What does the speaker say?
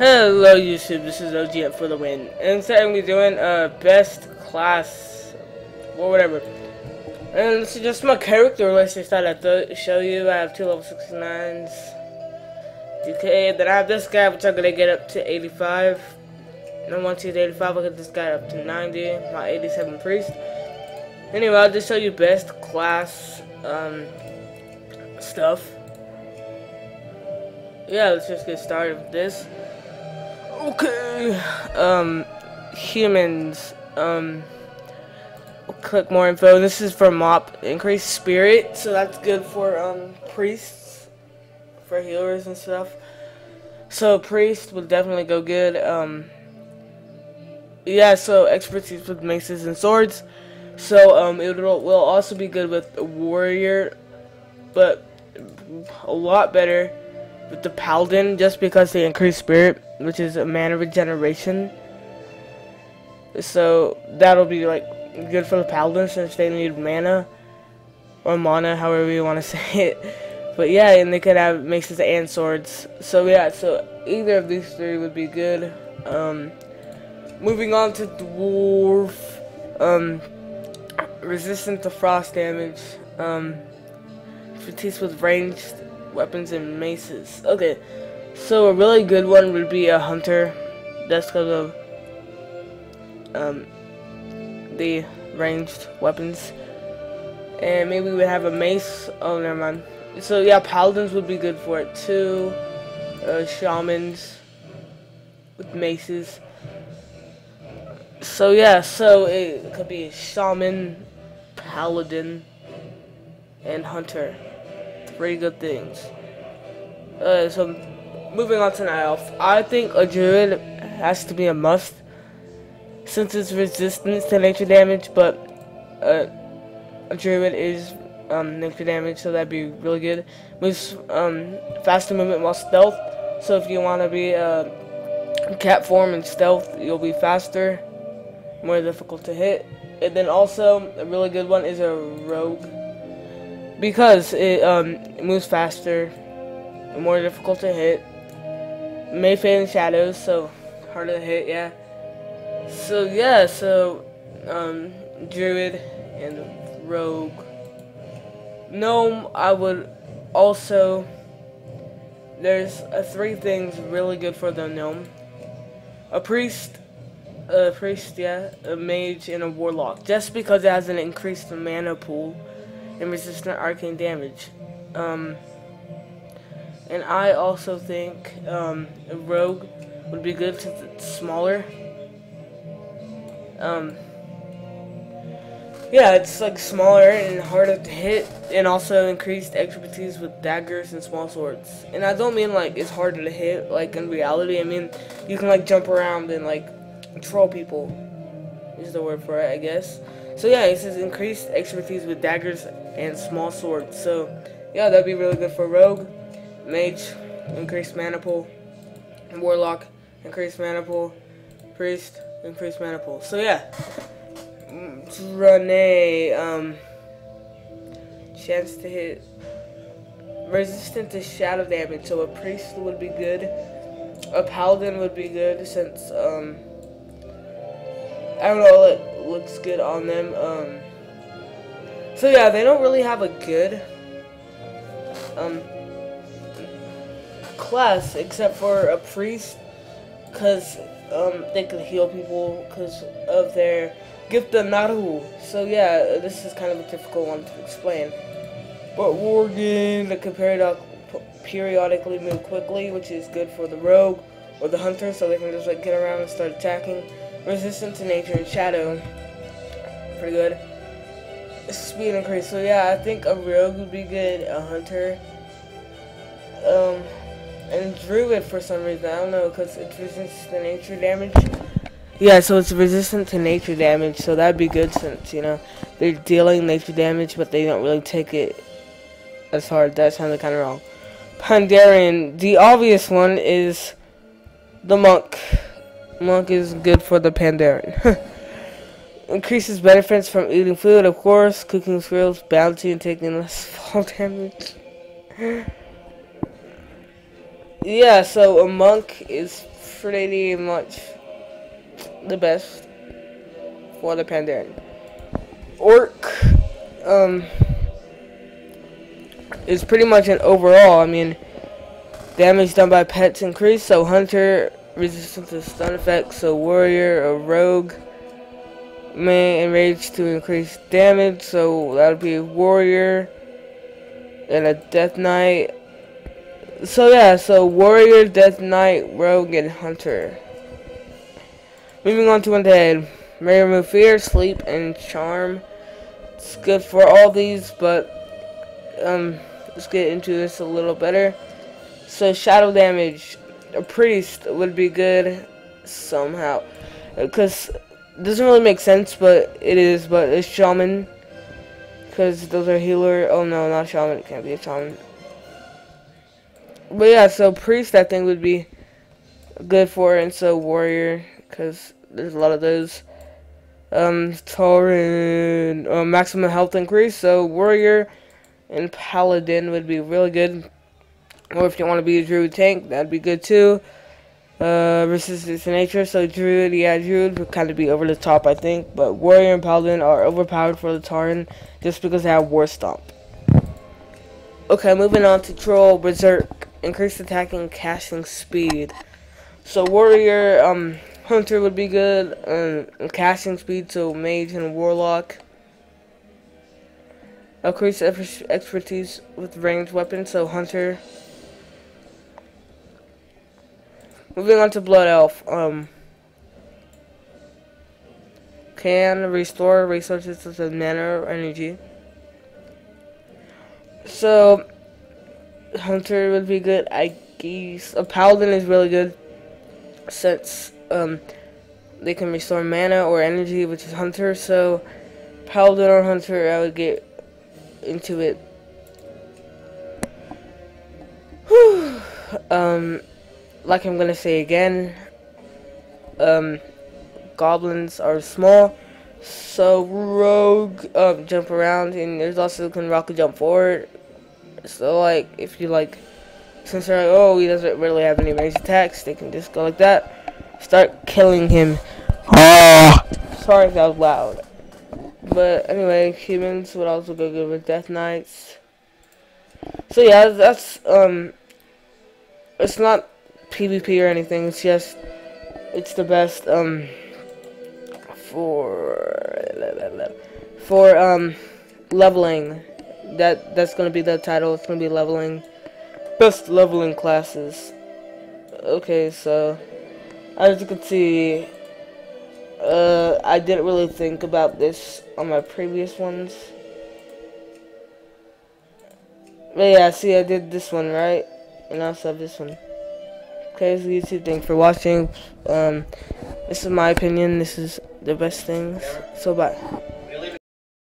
Hello YouTube, this is OG for the win. And today we're doing best class or whatever. And this is just my character list I thought I'd show you. I have 2 level 69s. Okay, then I have this guy which I'm gonna get up to 85. And once he's 85, I'll get this guy up to 90, my 87 priest. Anyway, I'll just show you best class stuff. Yeah, let's just get started with this. Okay, humans, click more info. This is for mop, increase spirit, so that's good for, priests, for healers and stuff. So, priest would definitely go good, yeah, so expertise with maces and swords. So, it will also be good with a warrior, but a lot better with the paladin, just because they increase spirit, which is a mana regeneration. So that'll be like good for the paladin since they need mana or mana, however you want to say it. But yeah, and they could have maces and swords. So yeah, so either of these three would be good. Moving on to dwarf, resistant to frost damage, expertise with ranged weapons and maces. Okay, so a really good one would be a hunter. That's because of the ranged weapons. And maybe we would have a mace. Oh, never mind. So yeah, paladins would be good for it too. Shamans with maces. So yeah, so it could be shaman, paladin, and hunter. 3 good things. So moving on to night elf, I think a druid has to be a must since it's resistance to nature damage, but a druid is nature damage, so that'd be really good. Moves faster movement while stealth, so if you want to be cat form and stealth, you'll be faster, more difficult to hit. And then also a really good one is a rogue, because it moves faster, more difficult to hit, may fade in shadows, so harder to hit, yeah. So yeah, so druid and rogue. Gnome, I would also, there's 3 things really good for the gnome. A priest, yeah, a mage, and a warlock, just because it has an increased mana pool and resistant arcane damage. And I also think a rogue would be good since it's smaller. Yeah, it's like smaller and harder to hit, and also increased expertise with daggers and small swords. And I don't mean like it's harder to hit like in reality. I mean you can like jump around and like troll people is the word for it, I guess. So yeah, it says increased expertise with daggers and small swords. So yeah, that'd be really good for rogue. Mage, increased mana pool. And warlock, increased mana pool. Priest, increased mana pool. So yeah, Renee, chance to hit, resistant to shadow damage. So a priest would be good. A paladin would be good since I don't know, it looks good on them. So yeah, they don't really have a good class except for a priest, because they can heal people because of their gift of Naru. So yeah, this is kind of a difficult one to explain. But Worgen, that can periodically move quickly, which is good for the rogue or the hunter, so they can just like get around and start attacking. Resistant to nature and shadow, pretty good. Speed increase, so yeah, I think a rogue would be good, a hunter, and druid for some reason, I don't know, because it's resistant to nature damage. Yeah, so it's resistant to nature damage, so that'd be good since, you know, they're dealing nature damage, but they don't really take it as hard. That sounded kind of wrong. Pandarian, the obvious one is the monk. Monk is good for the Pandarian. Increases benefits from eating food, of course, cooking skills, bounty, and taking less fall damage. Yeah, so a monk is pretty much the best for the Pandarian. Orc is pretty much an overall. I mean, damage done by pets increased, so hunter resistance to stun effects, so warrior or rogue may enrage to increase damage, so that would be a warrior and a death knight. So yeah, so warrior, death knight, rogue, and hunter. Moving on to Undead. May remove fear, sleep, and charm. It's good for all these, but let's get into this a little better. So shadow damage, a priest would be good somehow, because it doesn't really make sense, but it is. But it's shaman, because those are healer. Oh no, not shaman. It can't be a shaman. But yeah, so priest I think would be good for it, and so warrior, because there's a lot of those. Tauren, maximum health increase, so warrior and paladin would be really good. Or if you want to be a druid tank, that'd be good too. Resistance to nature, so druid, yeah, druid would kind of be over the top, I think. But warrior and paladin are overpowered for the Tauren just because they have war stomp. Okay, moving on to troll, berserk, increased attacking and casting speed. So warrior, hunter would be good, and casting speed, so mage and warlock. Increased expertise with ranged weapons, so hunter. Moving on to blood elf, can restore resources such as mana or energy. So hunter would be good, I guess. A paladin is really good since they can restore mana or energy, which is hunter. So paladin or hunter, I would get into it. Whew. Like I'm gonna say again, goblins are small, so rogue jump around, and there's also can rocket jump forward. So like if you like, since they're like, oh, he doesn't really have any ranged attacks, they can just go like that, start killing him. Sorry if that was loud. But anyway, humans would also go good with death knights. So yeah, that's it's not PvP or anything, it's just it's the best for leveling. That's gonna be the title. It's gonna be leveling, best leveling classes. Okay, so as you can see, I didn't really think about this on my previous ones. But yeah, see, I did this one, right? And I also have this one. Okay, so YouTube, thanks for watching. This is my opinion. This is the best things. So bye.